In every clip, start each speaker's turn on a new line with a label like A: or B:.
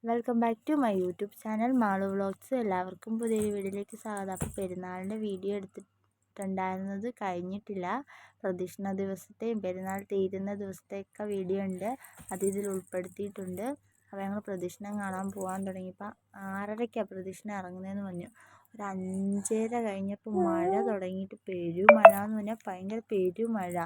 A: Welcome back to my YouTube channel Malu vlogs. എല്ലാവർക്കും പുതിയൊരു വീഡിയോയിലേക്ക് സ്വാഗതം. അപ്പോൾ പെരുന്നാളിൻ്റെ വീഡിയോ എടുത്തിട്ടുണ്ടായിരുന്നത് കഴിഞ്ഞിട്ടില്ല. പ്രദക്ഷിണ ദിവസത്തെയും പെരുന്നാൾ തീരുന്ന ദിവസത്തെയൊക്കെ വീഡിയോ ഉണ്ട്, അത് ഇതിൽ ഉൾപ്പെടുത്തിയിട്ടുണ്ട്. അപ്പോൾ ഞങ്ങൾ പ്രദക്ഷിണം കാണാൻ പോകാൻ തുടങ്ങിയപ്പോൾ 6:30ക്കാണ് പ്രദക്ഷിണം ഇറങ്ങുന്നതെന്ന് പറഞ്ഞു. ഒരു 5:30 കഴിഞ്ഞപ്പോൾ മഴ തുടങ്ങിയിട്ട് പെരുമഴ എന്ന് പറഞ്ഞാൽ ഭയങ്കര പെരുമഴ.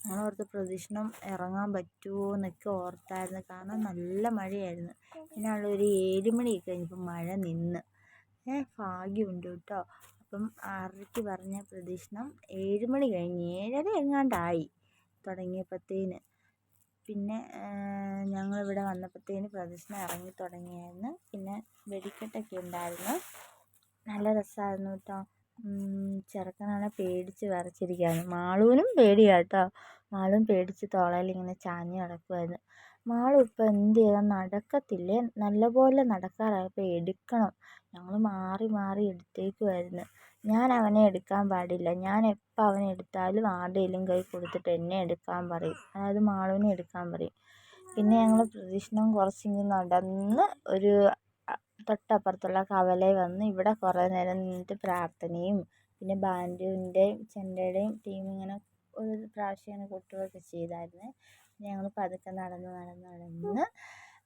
A: ഞങ്ങളോർത്ത് പ്രദക്ഷിണം ഇറങ്ങാൻ പറ്റുമോ എന്നൊക്കെ ഓർത്തായിരുന്നു, കാരണം നല്ല മഴയായിരുന്നു. പിന്നെ ഒരു 7 മണിയൊക്കെ കഴിഞ്ഞപ്പോൾ മഴ നിന്ന്. ഭാഗ്യമുണ്ട് കേട്ടോ. അപ്പം 6:30ക്ക് പറഞ്ഞ പ്രദക്ഷിണം 7 മണി കഴിഞ്ഞ് 7:30 എങ്ങാണ്ടായി തുടങ്ങിയപ്പോഴത്തേന്. പിന്നെ ഞങ്ങളിവിടെ വന്നപ്പോഴത്തേന് പ്രദക്ഷിണം ഇറങ്ങി തുടങ്ങിയായിരുന്നു. പിന്നെ വെടിക്കെട്ടൊക്കെ ഉണ്ടായിരുന്നു, നല്ല രസമായിരുന്നു കേട്ടോ. ചെറുക്കനാണ് പേടിച്ച് വിറച്ചിരിക്കുകയാണ്. മാളുവിനും പേടിയാണ് കേട്ടോ. മാളും പേടിച്ച് തോളയിൽ ഇങ്ങനെ ചാഞ്ഞ് കിടക്കുമായിരുന്നു. മാളു ഇപ്പം എന്ത് ചെയ്താൽ നടക്കത്തില്ലേ, നല്ലപോലെ നടക്കാറായപ്പോൾ എടുക്കണം. ഞങ്ങൾ മാറി മാറി എടുത്തേക്കുമായിരുന്നു. ഞാൻ അവനെ എടുക്കാൻ പാടില്ല, ഞാൻ എപ്പോൾ അവനെ എടുത്താലും ആരുടെയെങ്കിലും കൈ കൊടുത്തിട്ട് എന്നെ എടുക്കാൻ പറയും, അതായത് മാളുവിനെ എടുക്കാൻ പറയും. പിന്നെ ഞങ്ങൾ പ്രദക്ഷിണം കുറച്ചിങ്ങനെ നടന്ന് ഒരു തൊട്ടപ്പുറത്തുള്ള കവലയിൽ വന്ന് ഇവിടെ കുറേ നേരം നിന്നിട്ട് പ്രാർത്ഥനയും പിന്നെ ബാൻഡിൻ്റെയും ചെണ്ടയുടെയും ടീം ഇങ്ങനെ ഒരു പ്രാവശ്യം ഇങ്ങനെ കൊട്ടുകയൊക്കെ ചെയ്തായിരുന്നു. ഞങ്ങൾ പതുക്കെ നടന്ന്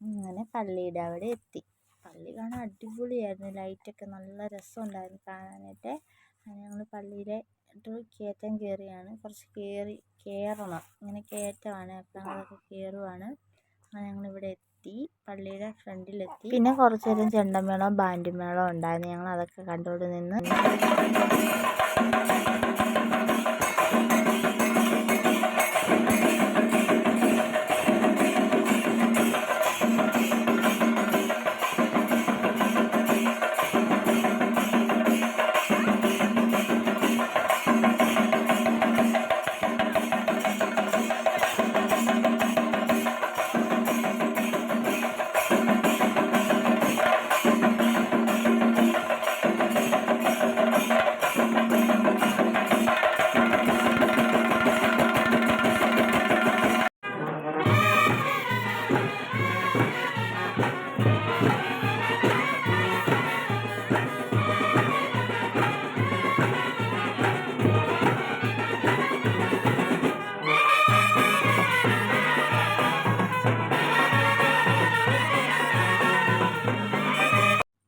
A: അങ്ങനെ പള്ളിയുടെ അവിടെ എത്തി. പള്ളി കാണാൻ അടിപൊളിയായിരുന്നു, ലൈറ്റൊക്കെ നല്ല രസമുണ്ടായിരുന്നു കാണാനായിട്ട്. അങ്ങനെ ഞങ്ങൾ പള്ളിയിലെ കയറ്റം കയറിയാണ്, കുറച്ച് കയറണം, ഇങ്ങനെ കയറ്റമാണ്. അപ്പം അതൊക്കെ കയറുവാണ്. അങ്ങനെ ഞങ്ങളിവിടെ എത്തി, പള്ളിയുടെ ഫ്രണ്ടിലെത്തി. പിന്നെ കുറച്ച് നേരം ചെണ്ടമേളവും ബാൻഡ് മേളവും ഉണ്ടായിരുന്നു, ഞങ്ങൾ അതൊക്കെ കണ്ടുകൊണ്ട് നിന്ന്.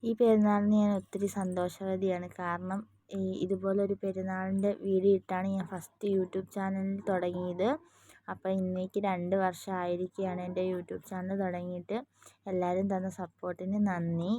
A: ഈ പെരുന്നാളിന് ഞാൻ ഒത്തിരി സന്തോഷവതിയാണ്, കാരണം ഇതുപോലൊരു പെരുന്നാളിൻ്റെ വീഡിയോ ഇട്ടാണ് ഞാൻ ഫസ്റ്റ് യൂട്യൂബ് ചാനലിൽ തുടങ്ങിയത്. അപ്പോൾ ഇന്നേക്ക് 2 വർഷമായിരിക്കുകയാണ് എൻ്റെ യൂട്യൂബ് ചാനൽ തുടങ്ങിയിട്ട്. എല്ലാവരും തന്ന സപ്പോർട്ടിന് നന്ദി.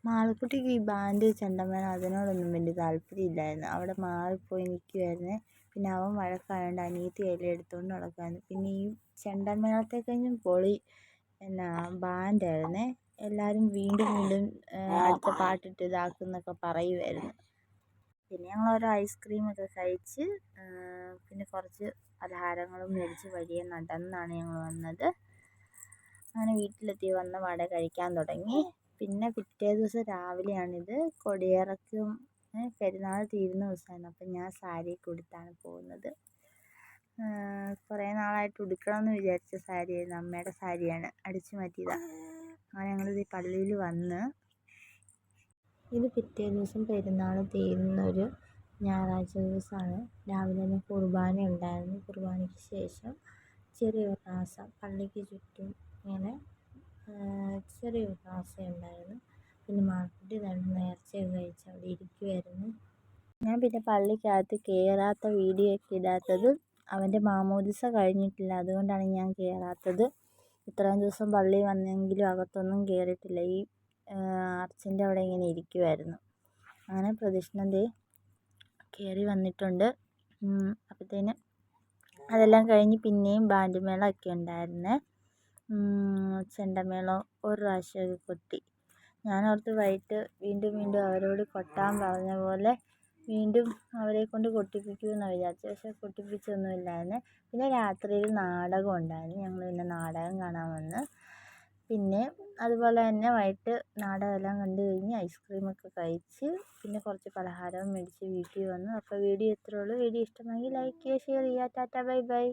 A: മാളക്കുട്ടിക്ക് ഈ ബാൻഡ് ചെണ്ടമേളം അതിനോടൊന്നും വലിയ താല്പര്യമില്ലായിരുന്നു, അവിടെ മാറിപ്പോയി നിൽക്കുമായിരുന്നു. പിന്നെ അവൻ വഴക്കായതുകൊണ്ട് അനിയത്തി കയ്യിൽ എടുത്തുകൊണ്ട് നടക്കുമായിരുന്നു. പിന്നെ ഈ ചെണ്ടമേളത്തെ കഴിഞ്ഞും പൊളി ബാൻഡായിരുന്നേ. എല്ലാവരും വീണ്ടും അടുത്ത പാട്ടിട്ട് ഇതാക്കുന്നൊക്കെ പറയുമായിരുന്നു. പിന്നെ ഞങ്ങൾ ഓരോ ഐസ്ക്രീമൊക്കെ കഴിച്ച് പിന്നെ കുറച്ച് പലഹാരങ്ങളും മേടിച്ച് വഴിയെ നടന്നാണ് ഞങ്ങൾ വന്നത്. അങ്ങനെ വീട്ടിലെത്തി വന്ന പാടെ കഴിക്കാൻ തുടങ്ങി. പിന്നെ പിറ്റേ ദിവസം രാവിലെയാണിത്, കൊടിയിറക്കും പെരുന്നാൾ തീരുന്ന ദിവസമായിരുന്നു. അപ്പം ഞാൻ സാരി കൊടുത്താണ് പോകുന്നത്. കുറേ നാളായിട്ട് ഉടുക്കണമെന്ന് വിചാരിച്ച സാരിയായിരുന്നു, അമ്മയുടെ സാരിയാണ്, അടിച്ചു മാറ്റിയതാണ്. അങ്ങനെ ഞങ്ങളിത് പള്ളിയിൽ വന്ന്, ഇത് പിറ്റേ ദിവസം പെരുന്നാൾ തീരുന്നൊരു ഞായറാഴ്ച ദിവസമാണ്. രാവിലെ തന്നെ കുർബാന ഉണ്ടായിരുന്നു. കുർബാനയ്ക്ക് ശേഷം ചെറിയൊരു പ്രാസ പള്ളിക്ക് ചുറ്റും ഇങ്ങനെ ചെറിയൊരു പ്രാസയുണ്ടായിരുന്നു. പിന്നെ മാൾക്കുട്ടി നേർച്ചയൊക്കെ കഴിച്ച് അവിടെ ഇരിക്കുമായിരുന്നു. ഞാൻ പിന്നെ പള്ളിക്കകത്ത് കയറാത്ത വീഡിയോ ഒക്കെ ഇടാത്തത് അവൻ്റെ മാമോദിസ കഴിഞ്ഞിട്ടില്ല, അതുകൊണ്ടാണ് ഞാൻ കയറാത്തത്. ഇത്രയും ദിവസം പള്ളിയിൽ വന്നെങ്കിലും അകത്തൊന്നും കയറിയിട്ടില്ല. ഈ ആർച്ചിൻ്റെ അവിടെ ഇങ്ങനെ ഇരിക്കുമായിരുന്നു. അങ്ങനെ പ്രദക്ഷിണം കയറി വന്നിട്ടുണ്ട്. അപ്പോഴത്തേന് അതെല്ലാം കഴിഞ്ഞ് പിന്നെയും ബാൻഡ് മേളമൊക്കെ ഉണ്ടായിരുന്നേ. ചെണ്ടമേളം ഒരു പ്രാവശ്യമൊക്കെ കൊട്ടി. ഞാനോർത്ത് വൈകിട്ട് വീണ്ടും അവരോട് കൊട്ടാൻ പറഞ്ഞ പോലെ വീണ്ടും അവരെ കൊണ്ട് കൊട്ടിപ്പിക്കുമെന്നാണ് വിചാരിച്ചത്. പക്ഷേ കൊട്ടിപ്പിച്ചൊന്നുമില്ലായിരുന്നു. പിന്നെ രാത്രിയിൽ നാടകം ഉണ്ടായിരുന്നു. ഞങ്ങൾ പിന്നെ നാടകം കാണാൻ വന്ന്. പിന്നെ അതുപോലെ തന്നെ വൈകിട്ട് നാടകമെല്ലാം കണ്ടു കഴിഞ്ഞ് ഐസ്ക്രീമൊക്കെ കഴിച്ച് പിന്നെ കുറച്ച് പലഹാരവും മേടിച്ച് വീട്ടിൽ വന്നു. അപ്പോൾ വീഡിയോ ഇത്രയേ ഉള്ളൂ. വീഡിയോ ഇഷ്ടമെങ്കിൽ ലൈക്ക് ചെയ്യുക, ഷെയർ ചെയ്യുക. Tata, bye bye.